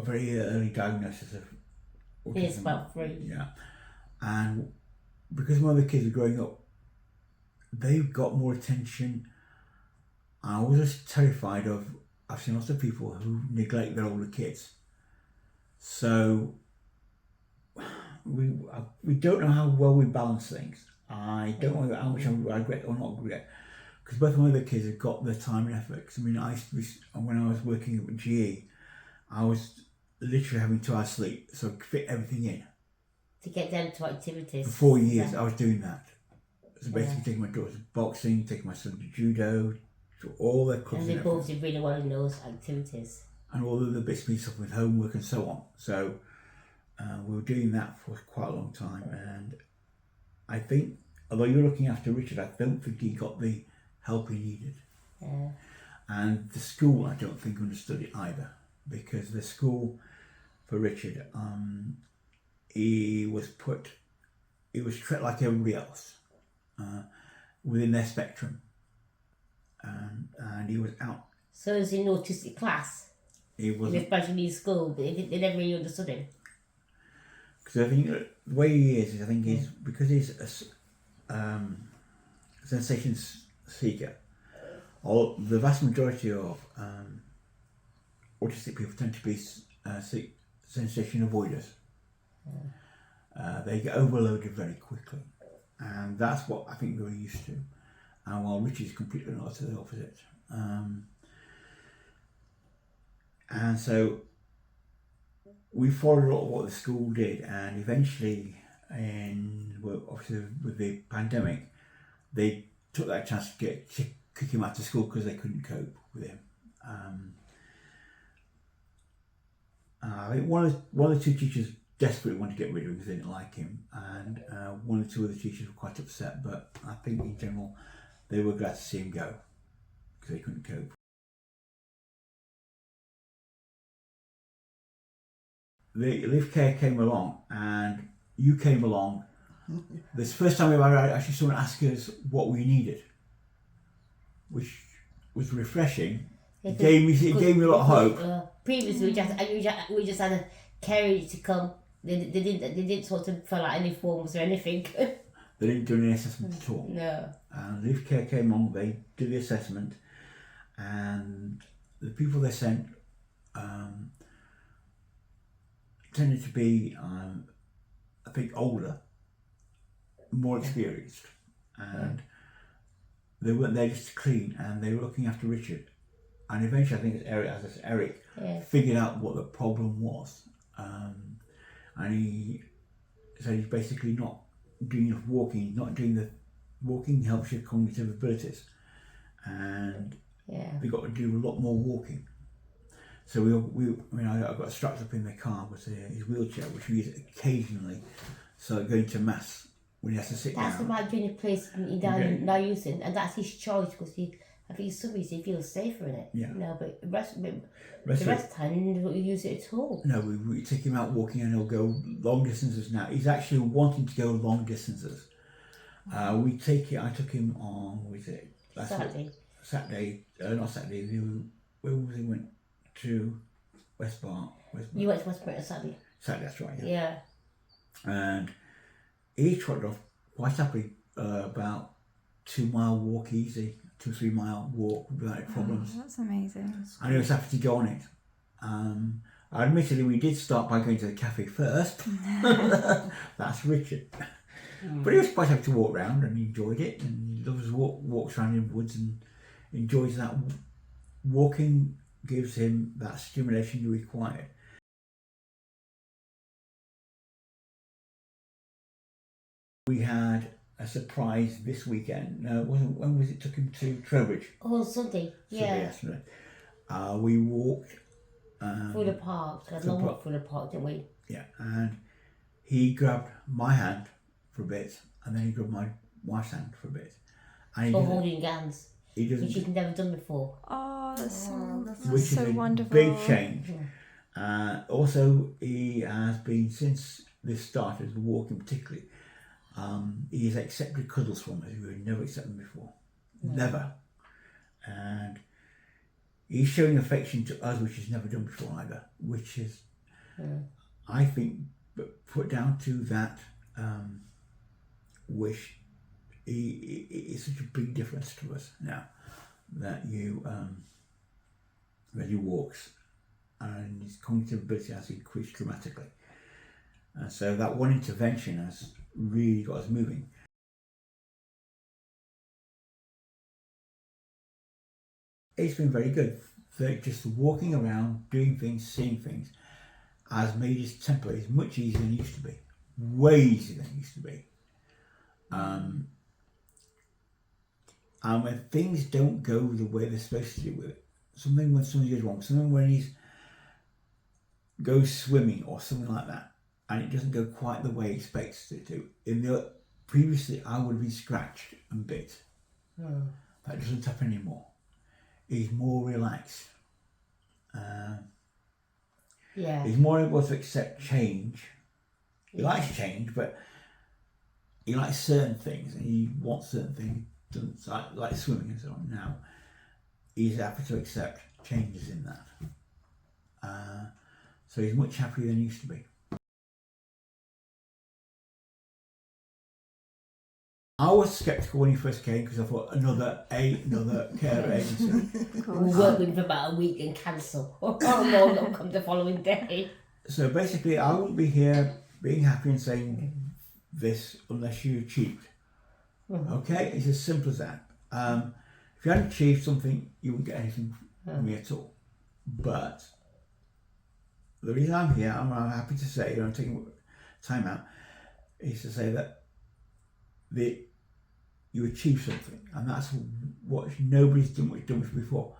got a very early diagnosis of autism. He's about 3. Yeah. And because my other kids are growing up, they've got more attention. I was just terrified of, I've seen lots of people who neglect their older kids. So we don't know how well we balance things. I don't know how much I regret or not regret, because both my other kids have got their time and effort. 'Cause I mean, I used to be, when I was working at GE, I was literally having 2 hours sleep, so I could fit everything in. To get them to activities. For 4 years, I was doing that. So basically, taking my daughter to boxing, taking my son to judo, to all their clubs. And they both did really well in those activities. And all of the bits and pieces stuff with homework and so on. So we were doing that for quite a long time. And I think, although you're looking after Richard, I don't think he got the help he needed. Yeah. And the school, I don't think, understood it either. Because the school for Richard, he was treated like everybody else within their spectrum. And he was out. So is he in autistic class? He was in a special needs school, but they never really understood him. Because I think the way he is I think he's, because he's a sensation seeker, or the vast majority of autistic people tend to be sensation avoiders. They get overloaded very quickly, and that's what I think we're used to. And while Richie's completely not to the opposite. And so we followed a lot of what the school did, and eventually, obviously with the pandemic, they took that chance to kick him out of school because they couldn't cope with him. I think one of the 2 teachers desperately wanted to get rid of him because they didn't like him, and one or 2 other teachers were quite upset. But I think in general, they were glad to see him go because they couldn't cope. The Live Care came along, and you came along. This first time we ever actually someone ask us what we needed, which was refreshing. It gave me a lot of hope. Previously, we just had a carriage to come. They didn't sort of fill out any forms or anything. They didn't do any assessment at all. No. And Live Care came along. They did the assessment, and the people they sent tended to be, I think, older, more experienced, and they weren't there just to clean, and they were looking after Richard. And eventually, I think it's Eric figured out what the problem was, and he said he's basically not doing enough walking. Not doing the walking helps your cognitive abilities, and they've got to do a lot more walking. So I got strapped up in the car with his wheelchair, which we use occasionally. So going to mass when he has to sit down. That's the doing a place he's now using, and that's his choice because I think some reason he feels safer in it. Yeah. No, but the rest of the time he don't use it at all. No, we take him out walking, and he'll go long distances now. He's actually wanting to go long distances. I took him on, what was it? Saturday, not Saturday. Where was he went? To West Bar. You went to West Bar on Saturday? Saturday, that's right, yeah. And he trotted off quite happily about 2 mile walk easy, 2-3 mile walk without any problems. That's amazing. And he was happy to go on it. Admittedly, we did start by going to the cafe first. That's Richard. But he was quite happy to walk around, and he enjoyed it, and he loves walks around in the woods and enjoys that. Walking gives him that stimulation you require. We had a surprise this weekend. No, it wasn't. When was it? Took him to Trowbridge. Oh, Sunday. Yeah. Sunday, yesterday. We walked through the park. We had long walk through the park, didn't we? Yeah, and he grabbed my hand for a bit, and then he grabbed my wife's hand for a bit. And for holding hands. He doesn't. Which he'd never done before. Oh, that's so wonderful. Big change. Yeah. Also, he has been, since this started, walking particularly, he has accepted cuddles from us. We would never accept them before. No. Never. And he's showing affection to us, which he's never done before either, which is I think put down to that wish, it's such a big difference to us now that you he walks and his cognitive ability has increased dramatically. And so that one intervention has really got us moving. It's been very good. Just walking around, doing things, seeing things has made his temporary much easier than it used to be. Way easier than it used to be. And when things don't go the way they're supposed to do with it, when something goes wrong, something when he goes swimming or something like that, and it doesn't go quite the way he expects it to. Previously, I would have been scratched and bit. That doesn't happen anymore. He's more relaxed. He's more able to accept change. He likes change, but he likes certain things and he wants certain things. Doesn't like swimming and so on. Now he's happy to accept changes in that. So he's much happier than he used to be. I was sceptical when he first came because I thought another care agency. We worked with him for about a week and cancel. Oh no, not come the following day. So basically, I wouldn't be here being happy and saying this unless you achieved. Okay, it's as simple as that. If you hadn't achieved something, you wouldn't get anything from me at all. But the reason I'm here, I'm happy to say, I'm taking time out, is to say that you achieve something, and that's what nobody's done before.